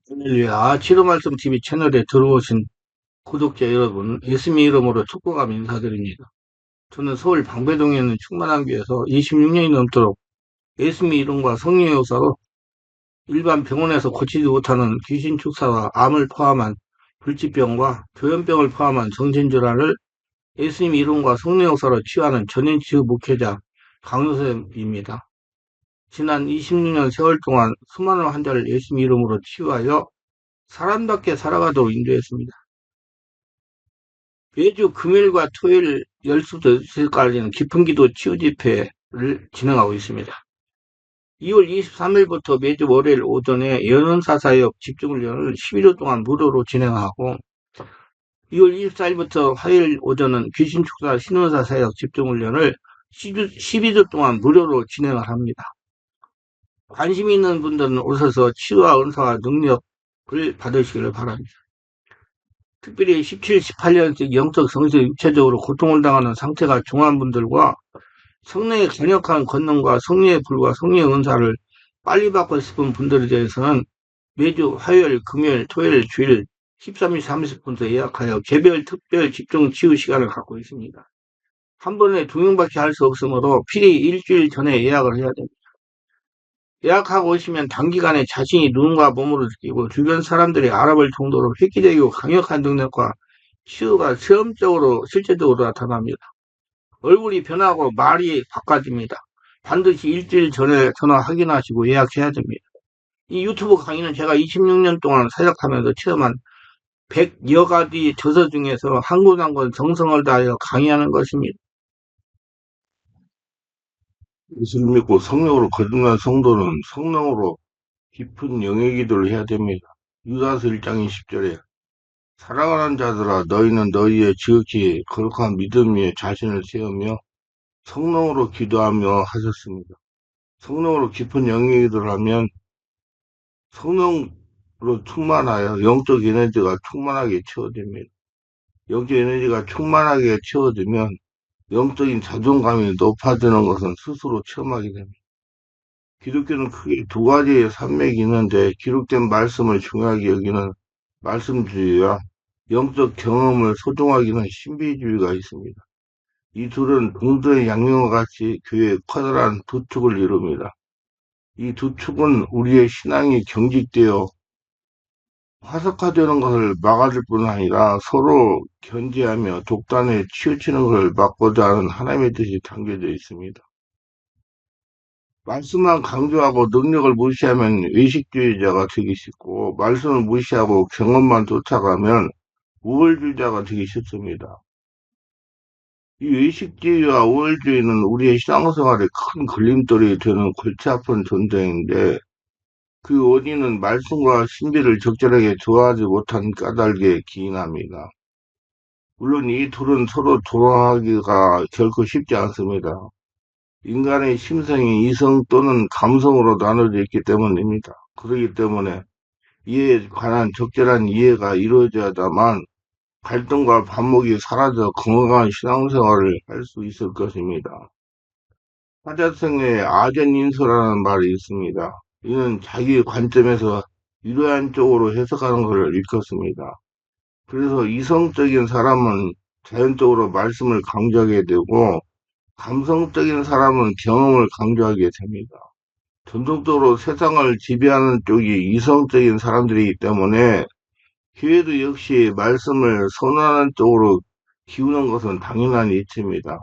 할렐루야. 치료 말씀 TV 채널에 들어오신 구독자 여러분, 예수님 이름으로 축복하며 인사드립니다. 저는 서울 방배동에 있는 충만한교에서 26년이 넘도록 예수님 이름과 성령의 역사로 일반 병원에서 고치지 못하는 귀신 축사와 암을 포함한 불치병과 조현병을 포함한 정신질환을 예수님 이름과 성령의 역사로 치유하는 전인치유 목회자 강요셉입니다. 지난 26년 세월 동안 수많은 환자를 예수님 이름으로 치유하여 사람답게 살아가도록 인도했습니다. 매주 금요일과 토요일 12시까지는 깊은기도 치유집회를 진행하고 있습니다. 2월 23일부터 매주 월요일 오전에 연은사사역 집중훈련을 11일 동안 무료로 진행하고 2월 24일부터 화요일 오전은 귀신축사 신원사사역 집중훈련을 12주 동안 무료로 진행을 합니다. 관심 있는 분들은 오셔서 치유와 은사와 능력을 받으시기를 바랍니다. 특별히 17, 18년씩 영적, 성적, 육체적으로 고통을 당하는 상태가 중한 분들과 성령의 강력한 권능과 성령의 불과 성령의 은사를 빨리 받고 싶은 분들에 대해서는 매주 화요일, 금요일, 토요일, 주일 13시 30분부터 예약하여 개별 특별 집중 치유 시간을 갖고 있습니다. 한 번에 2명밖에 할 수 없으므로 필히 일주일 전에 예약을 해야 됩니다. 예약하고 오시면 단기간에 자신이 눈과 몸으로 느끼고 주변 사람들이 알아볼 정도로 획기적이고 강력한 능력과 치유가 체험적으로 실제적으로 나타납니다. 얼굴이 변하고 말이 바꿔집니다. 반드시 일주일 전에 전화 확인하시고 예약해야 됩니다. 이 유튜브 강의는 제가 26년 동안 사역하면서 체험한 100여 가지 저서 중에서 한 권 한 권 정성을 다하여 강의하는 것입니다. 예수를 믿고 성령으로 거듭난 성도는 성령으로 깊은 영의 기도를 해야 됩니다. 유다서 1장 20절에 사랑하는 자들아 너희는 너희의 지극히 거룩한 믿음 위에 자신을 세우며 성령으로 기도하며 하셨습니다. 성령으로 깊은 영의 기도를 하면 성령으로 충만하여 영적 에너지가 충만하게 채워집니다. 영적 에너지가 충만하게 채워지면 영적인 자존감이 높아지는 것은 스스로 체험하게 됩니다. 기독교는 크게 두 가지의 산맥이 있는데 기록된 말씀을 중요하게 여기는 말씀주의와 영적 경험을 소중하게 여기는 신비주의가 있습니다. 이 둘은 동서의 양면과 같이 교회의 커다란 두 축을 이룹니다. 이 두 축은 우리의 신앙이 경직되어 화석화되는 것을 막아줄 뿐 아니라 서로 견제하며 독단에 치우치는 것을 막고자 하는 하나님의 뜻이 담겨져 있습니다. 말씀만 강조하고 능력을 무시하면 외식주의자가 되기 쉽고 말씀을 무시하고 경험만 쫓아가면 우월주의자가 되기 쉽습니다. 이 외식주의와 우월주의는 우리의 신앙생활에 큰 걸림돌이 되는 골치 아픈 존재인데 그 원인은 말씀과 신비를 적절하게 조화하지 못한 까닭에 기인합니다. 물론 이 둘은 서로 조화하기가 결코 쉽지 않습니다. 인간의 심성이 이성 또는 감성으로 나눠져 있기 때문입니다. 그렇기 때문에 이에 관한 적절한 이해가 이루어져야만 갈등과 반목이 사라져 건강한 신앙생활을 할 수 있을 것입니다. 사자성어에 아전인수라는 말이 있습니다. 이는 자기 관점에서 유리한 쪽으로 해석하는 것을 일컫습니다. 그래서 이성적인 사람은 자연적으로 말씀을 강조하게 되고 감성적인 사람은 경험을 강조하게 됩니다. 전통적으로 세상을 지배하는 쪽이 이성적인 사람들이기 때문에 교회도 역시 말씀을 선호하는 쪽으로 기우는 것은 당연한 이치입니다.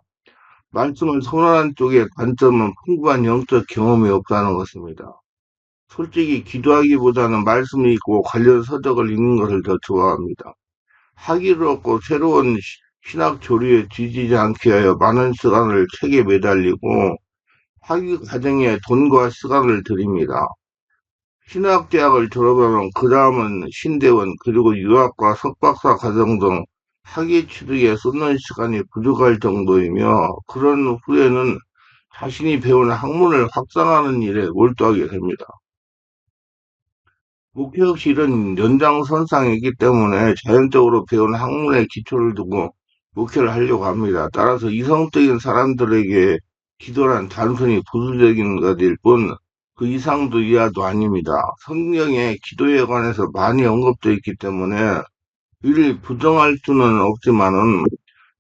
말씀을 선호하는 쪽의 관점은 풍부한 영적 경험이 없다는 것입니다. 솔직히 기도하기보다는 말씀이 있고 관련 서적을 읽는 것을 더 좋아합니다. 학위를 얻고 새로운 신학 조류에 뒤지지 않게 하여 많은 시간을 책에 매달리고 학위 과정에 돈과 시간을 들입니다. 신학대학을 졸업하면 그 다음은 신대원 그리고 유학과 석박사 과정 등 학위 취득에 쏟는 시간이 부족할 정도이며 그런 후에는 자신이 배운 학문을 확장하는 일에 몰두하게 됩니다. 목회학실은 연장선상이기 때문에 자연적으로 배운 학문의 기초를 두고 목회를 하려고 합니다. 따라서 이성적인 사람들에게 기도란 단순히 부수적인 것일 뿐 그 이상도 이하도 아닙니다. 성경에 기도에 관해서 많이 언급되어 있기 때문에 이를 부정할 수는 없지만은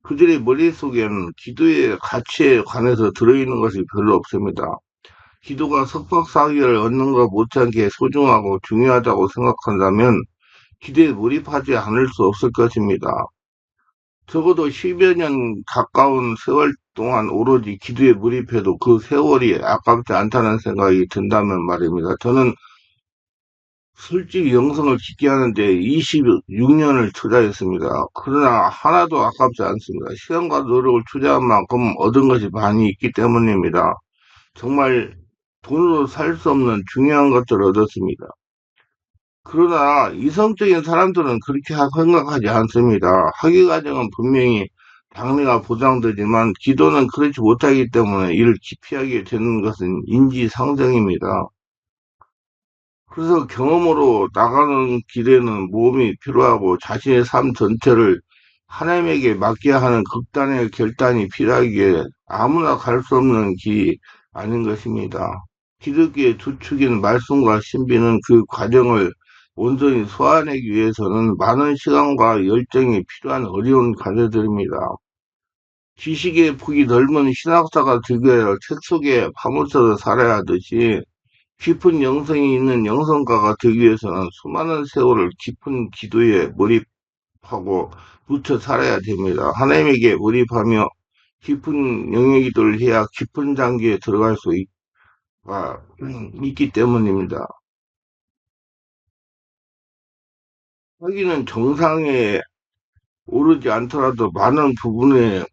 그들의 머릿속에는 기도의 가치에 관해서 들어있는 것이 별로 없습니다. 기도가 석박사기를 얻는 것 못지않게 소중하고 중요하다고 생각한다면 기도에 몰입하지 않을 수 없을 것입니다. 적어도 10여 년 가까운 세월 동안 오로지 기도에 몰입해도 그 세월이 아깝지 않다는 생각이 든다면 말입니다. 저는 솔직히 영성을 깊게 하는데 26년을 투자했습니다. 그러나 하나도 아깝지 않습니다. 시간과 노력을 투자한 만큼 얻은 것이 많이 있기 때문입니다. 정말 돈으로 살 수 없는 중요한 것들을 얻었습니다. 그러나 이성적인 사람들은 그렇게 생각하지 않습니다. 학위 과정은 분명히 장래가 보장되지만 기도는 그렇지 못하기 때문에 이를 기피하게 되는 것은 인지상정입니다. 그래서 경험으로 나가는 길에는 모험이 필요하고 자신의 삶 전체를 하나님에게 맡겨야 하는 극단의 결단이 필요하기에 아무나 갈 수 없는 길이 아닌 것입니다. 기독교의 두 축인 말씀과 신비는 그 과정을 온전히 소화하기 위해서는 많은 시간과 열정이 필요한 어려운 과제들입니다. 지식의 폭이 넓은 신학사가 되기 위해 책 속에 파묻혀서 살아야 하듯이 깊은 영성이 있는 영성가가 되기 위해서는 수많은 세월을 깊은 기도에 몰입하고 묻혀 살아야 됩니다. 하나님에게 몰입하며 깊은 영역기도를 해야 깊은 장기에 들어갈 수 있기 때문입니다. 하기는 정상에 오르지 않더라도 많은 부분에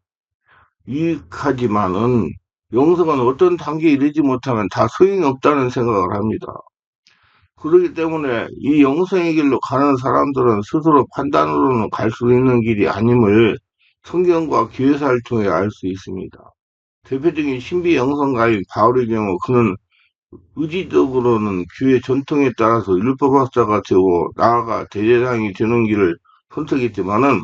유익하지만은 영성은 어떤 단계에 이르지 못하면 다 소용이 없다는 생각을 합니다. 그렇기 때문에 이 영성의 길로 가는 사람들은 스스로 판단으로는 갈 수 있는 길이 아님을 성경과 기회사를 통해 알 수 있습니다. 대표적인 신비 영성가인 바울의 경우 그는 의지적으로는 교회 전통에 따라서 율법학자가 되고 나아가 대제사장이 되는 길을 선택했지만은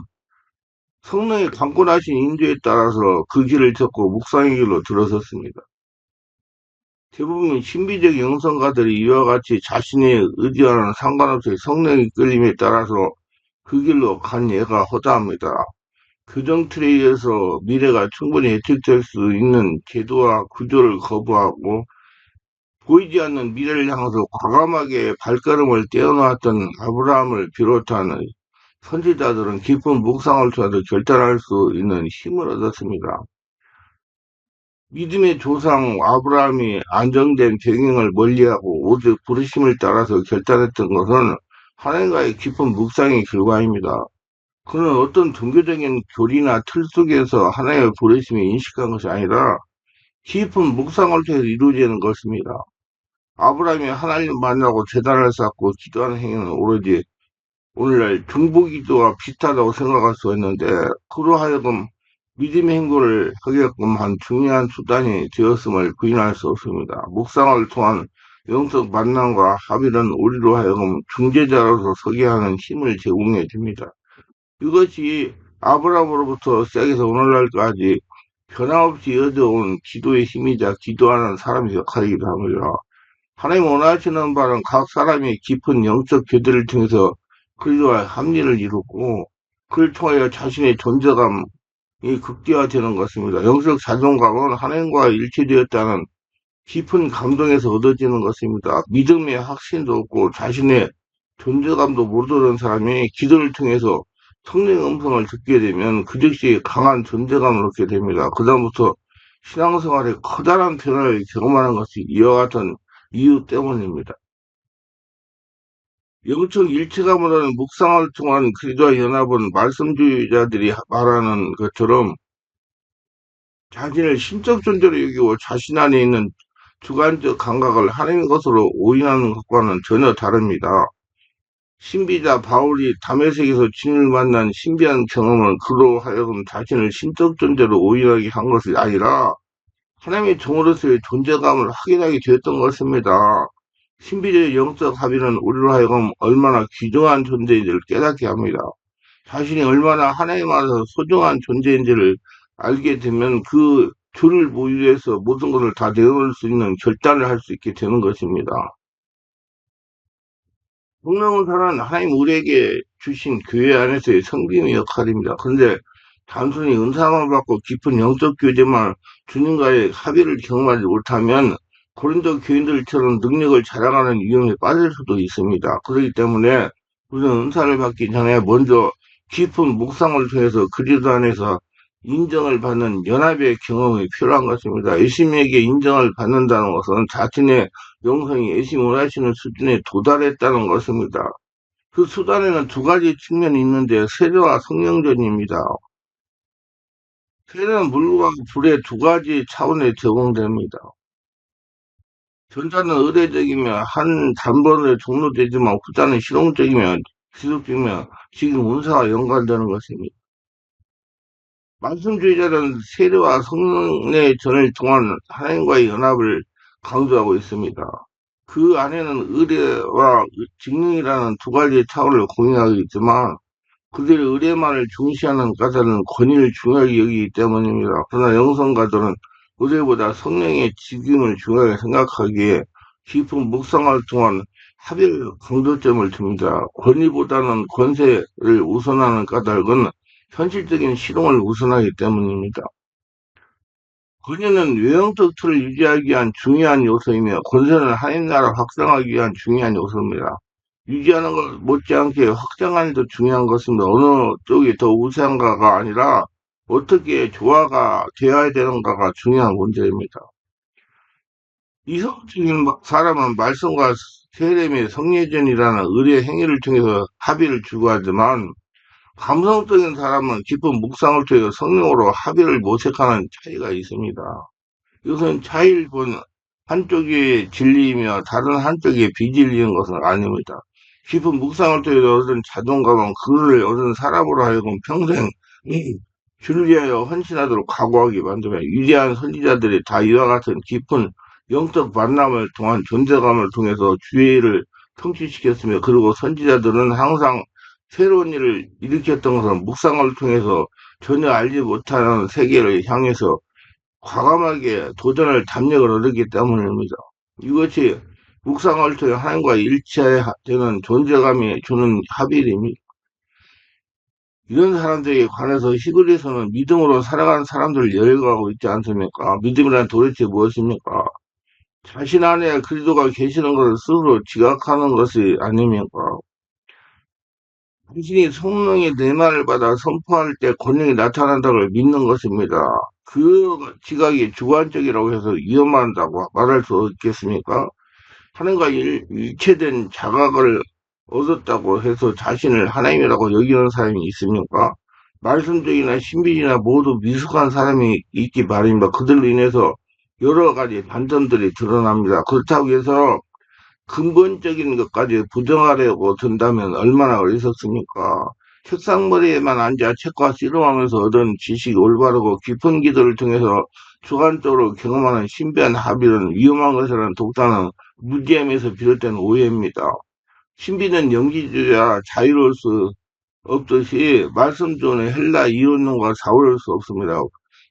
성령의 강권하신 인도에 따라서 그 길을 졌고 묵상의 길로 들어섰습니다. 대부분 신비적 영성가들이 이와 같이 자신의 의지와는 상관없이 성령의 끌림에 따라서 그 길로 간 예가 허다합니다. 규정 틀에 의해서 미래가 충분히 예측될 수 있는 제도와 구조를 거부하고 보이지 않는 미래를 향해서 과감하게 발걸음을 떼어놓았던 아브라함을 비롯한 선지자들은 깊은 묵상을 통해서 결단할 수 있는 힘을 얻었습니다. 믿음의 조상 아브라함이 안정된 배경을 멀리하고 오직 부르심을 따라서 결단했던 것은 하나님과의 깊은 묵상의 결과입니다. 그는 어떤 종교적인 교리나 틀 속에서 하나님의 부르심을 인식한 것이 아니라 깊은 묵상을 통해서 이루어지는 것입니다. 아브라함이 하나님을 만나고 제단을 쌓고 기도하는 행위는 오로지 오늘날 중보기도와 비슷하다고 생각할 수 있는데 그로 하여금 믿음의 행보를 하게끔 한 중요한 수단이 되었음을 부인할 수 없습니다. 묵상을 통한 영적 만남과 합의는 우리로 하여금 중재자로서 서게 하는 힘을 제공해 줍니다. 이것이 아브라함으로부터 시작해서 오늘날까지 변함없이 이어져온 기도의 힘이자 기도하는 사람의 역할이기도 합니다. 하나님 원하시는 바는 각 사람이 깊은 영적 교제를 통해서 그리스도와 합리를 이루고 그를 통하여 자신의 존재감이 극대화되는 것입니다. 영적 자존감은 하나님과 일치되었다는 깊은 감동에서 얻어지는 것입니다. 믿음의 확신도 없고 자신의 존재감도 모르는 사람이 기도를 통해서 성령의 음성을 듣게 되면 그 즉시 강한 존재감을 얻게 됩니다. 그다음부터 신앙생활에 커다란 변화를 경험하는 것이 이와 같은 이유 때문입니다. 영적 일체감을 하는 묵상을 통한 그리스도와 연합은 말씀주의자들이 말하는 것처럼 자신을 신적 존재로 여기고 자신 안에 있는 주관적 감각을 하나님의 것으로 오인하는 것과는 전혀 다릅니다. 신비자 바울이 다메섹에서 주님을 만난 신비한 경험은 그로 하여금 자신을 신적 존재로 오인하게 한 것이 아니라 하나님의 종으로서의 존재감을 확인하게 되었던 것입니다. 신비주의 영적 합의는 우리로 하여금 얼마나 귀중한 존재인지를 깨닫게 합니다. 자신이 얼마나 하나님 안에서 소중한 존재인지를 알게 되면 그 주를 보유해서 모든 것을 다 내놓을 수 있는 결단을 할 수 있게 되는 것입니다. 성령 은사는 하나님 우리에게 주신 교회 안에서의 성김의 역할입니다. 그런데 단순히 은사만 받고 깊은 영적 교제만 주님과의 합의를 경험하지 못하면 고린도 교인들처럼 능력을 자랑하는 위험에 빠질 수도 있습니다. 그렇기 때문에 우리는 은사를 받기 전에 먼저 깊은 묵상을 통해서 그리스도 안에서 인정을 받는 연합의 경험이 필요한 것입니다. 예수님에게 인정을 받는다는 것은 자신의 영성이 예수님 원하시는 수준에 도달했다는 것입니다. 그 수단에는 두 가지 측면이 있는데 세례와 성령전입니다. 세례는 물과 불의 두 가지 차원에 적용됩니다. 전자는 의례적이며 한 단번에 종료되지만 후자는 실용적이며 지속적이며 지금 은사와 연관되는 것입니다. 말씀주의자는 세례와 성령의 전을 통한 하나님과의 연합을 강조하고 있습니다. 그 안에는 의례와 직능이라는 두 가지의 차원을 공유하고 있지만 그들의 의례만을 중시하는 가들은 권위를 중요하게 여기기 때문입니다. 그러나 영성가들은 의례보다 성령의 직임을 중요하게 생각하기에 깊은 묵상을 통한 합일 강조점을 둡니다. 권위보다는 권세를 우선하는 까닭은 현실적인 실용을 우선하기 때문입니다. 권위는 외형적 틀을 유지하기 위한 중요한 요소이며 권세는 하나님 나라 확장하기 위한 중요한 요소입니다. 유지하는 것 못지않게 확장하는 데 중요한 것입니다. 어느 쪽이 더 우세한가가 아니라 어떻게 조화가 되어야 되는가가 중요한 문제입니다. 이성적인 사람은 말씀과 세례 및 성례전이라는 의례 행위를 통해서 합의를 추구하지만 감성적인 사람은 깊은 묵상을 통해서 성령으로 합의를 모색하는 차이가 있습니다. 이것은 차이를 본 한쪽이 진리이며 다른 한쪽이 비진리인 것은 아닙니다. 깊은 묵상을 통해서 얻은 자존감은 그를 얻은 사람으로 하여금 평생 주를 위하여 헌신하도록 각오하게 만들며 위대한 선지자들이 다 이와 같은 깊은 영적 만남을 통한 존재감을 통해서 주의를 성취시켰으며 그리고 선지자들은 항상 새로운 일을 일으켰던 것은 묵상을 통해서 전혀 알지 못하는 세계를 향해서 과감하게 도전할 담력을 얻었기 때문입니다. 이것이 묵상을 통해 하나님과 일치되는 존재감이 주는 합일입니다. 이런 사람들에 관해서 히브리서는 믿음으로 살아가는 사람들을 열거하고 있지 않습니까? 믿음이란 도대체 무엇입니까? 자신 안에 그리스도가 계시는 것을 스스로 지각하는 것이 아닙니까? 당신이 성령의 내말을 받아 선포할 때 권능이 나타난다고 믿는 것입니다. 그 지각이 주관적이라고 해서 위험하다고 말할 수 있겠습니까? 하나님과 일체된 자각을 얻었다고 해서 자신을 하나님이라고 여기는 사람이 있습니까? 말씀적이나 신비이나 모두 미숙한 사람이 있기 마련입니다. 그들로 인해서 여러 가지 반전들이 드러납니다. 그렇다고 해서 근본적인 것까지 부정하려고 든다면 얼마나 어리석습니까? 책상머리에만 앉아 책과 씨름하면서 얻은 지식이 올바르고 깊은 기도를 통해서 주관적으로 경험하는 신비한 합의는 위험한 것이라는 독단은 무지함에서 비롯된 오해입니다. 신비는 영지주의와 자유로울 수 없듯이 말씀 중에 헬라 이혼론과 좌우할 수 없습니다.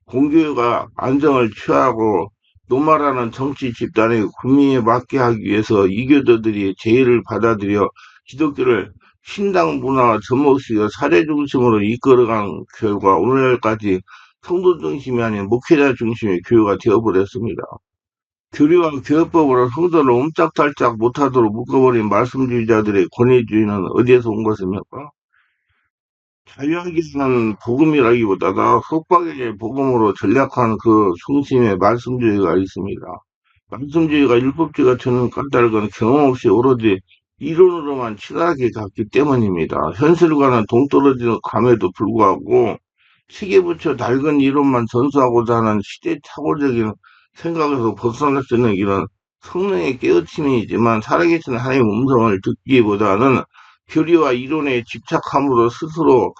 공교회가 안정을 취하고 노마라는 정치 집단의 군민에 맞게 하기 위해서 이교도들이 제의를 받아들여 기독교를 신당 문화와 접목시켜 사례 중심으로 이끌어간 결과 오늘날까지 성도 중심이 아닌 목회자 중심의 교회가 되어버렸습니다. 교리와 교회법으로 성도를 옴짝달짝 못하도록 묶어버린 말씀주의자들의 권위주의는 어디에서 온 것입니까? 자유하기는 복음이라기보다도 속박의 복음으로 전략한 그 중심에 말씀주의가 있습니다. 말씀주의가 율법주의가 주는 까닭은 경험 없이 오로지 이론으로만 친하게 갔기 때문입니다. 현실과는 동떨어지는 감에도 불구하고 시계 붙여 낡은 이론만 전수하고자 하는 시대착오적인 생각에서 벗어날 수 있는 이런 성령의 깨우침이지만 살아계신 하나님의 음성을 듣기보다는 교리와 이론에 집착함으로 스스로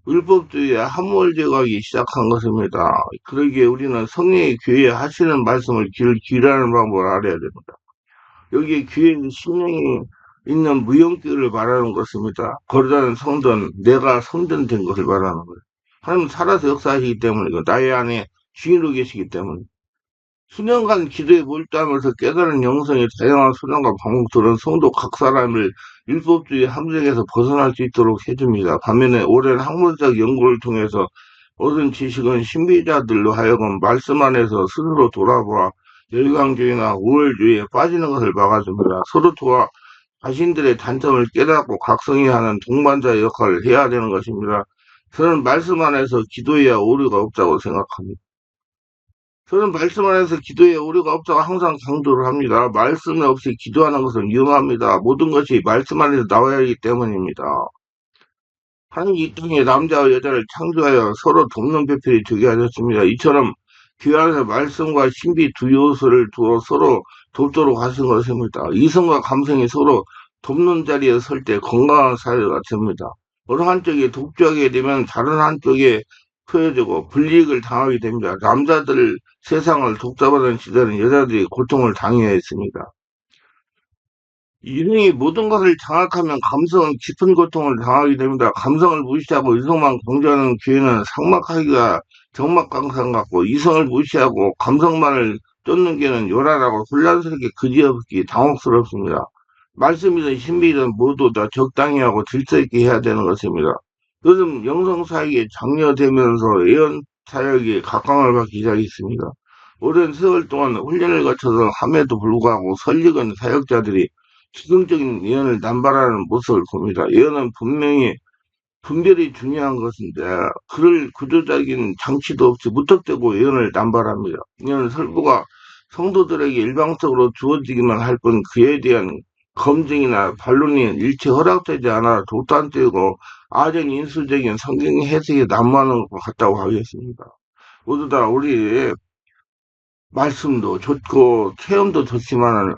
율법주의와 함몰 제거하기 시작한 것입니다. 그러기에 우리는 성령의 교회에 하시는 말씀을 귀를 기울이는 방법을 알아야 됩니다. 여기에 귀에 신령이 있는 무용교를 말하는 것입니다. 거룩한 성전, 내가 성전된 것을 말하는 거예요. 하나님 살아서 역사하시기 때문에 나의 안에 주인으로 계시기 때문에 수년간 기도에 몰두하면서 깨달은 영성의 다양한 수련과 방법들은 성도 각 사람을 율법주의 함정에서 벗어날 수 있도록 해줍니다. 반면에 오랜 학문적 연구를 통해서 얻은 지식은 신비자들로 하여금 말씀 안에서 스스로 돌아보아 열광주의나 우월주의에 빠지는 것을 막아줍니다. 서로 도와 자신들의 단점을 깨닫고 각성해야 하는 동반자의 역할을 해야 되는 것입니다. 저는 말씀 안에서 기도해야 오류가 없다고 생각합니다. 저는 말씀 안에서 기도에 오류가 없다고 항상 강조를 합니다. 말씀 없이 기도하는 것은 위험합니다. 모든 것이 말씀 안에서 나와야 하기 때문입니다. 하나님이 이 땅에 남자와 여자를 창조하여 서로 돕는 배필이 되게 하셨습니다. 이처럼 교회 안에서 말씀과 신비 두 요소를 두어 서로 돕도록 하신 것입니다. 이성과 감성이 서로 돕는 자리에 설 때 건강한 사회가 됩니다. 어느 한쪽이 독주하게 되면 다른 한쪽에 표해지고 불이익을 당하게 됩니다. 남자들 세상을 독자받은 시대는 여자들이 고통을 당해야 했습니다. 이성이 모든 것을 장악하면 감성은 깊은 고통을 당하게 됩니다. 감성을 무시하고 이성만 강조하는 교회는 삭막하기가 적막강산 같고, 이성을 무시하고 감성만을 쫓는 교회는 요란하고 혼란스럽게 그지없기 당혹스럽습니다. 말씀이든 신비든 모두 다 적당히 하고 질서 있게 해야 되는 것입니다. 요즘 영성사역이 장려되면서 예언 사역이 각광을 받기 시작했습니다. 오랜 세월 동안 훈련을 거쳐서 함에도 불구하고 설익은 사역자들이 즉흥적인 예언을 남발하는 모습을 봅니다. 예언은 분명히 분별이 중요한 것인데 그럴 구조적인 장치도 없이 무턱대고 예언을 남발합니다. 이는 설부가 성도들에게 일방적으로 주어지기만 할 뿐 그에 대한 검증이나 반론이 일체 허락되지 않아 독단적이고 아전인수적인 성경 해석이 난무하는 것 같다고 하겠습니다. 모두 다 우리 말씀도 좋고 체험도 좋지만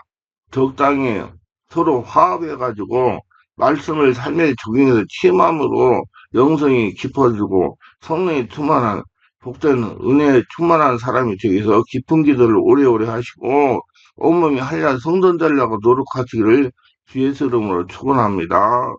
적당히 서로 화합해가지고 말씀을 삶에 적용해서 체험함으로 영성이 깊어지고 성령이 충만한 복된 은혜에 충만한 사람이 되기 위해서 깊은 기도를 오래오래 하시고 온몸이 한량 성전 되려고 노력하시기를 주의 이름으로 축원합니다.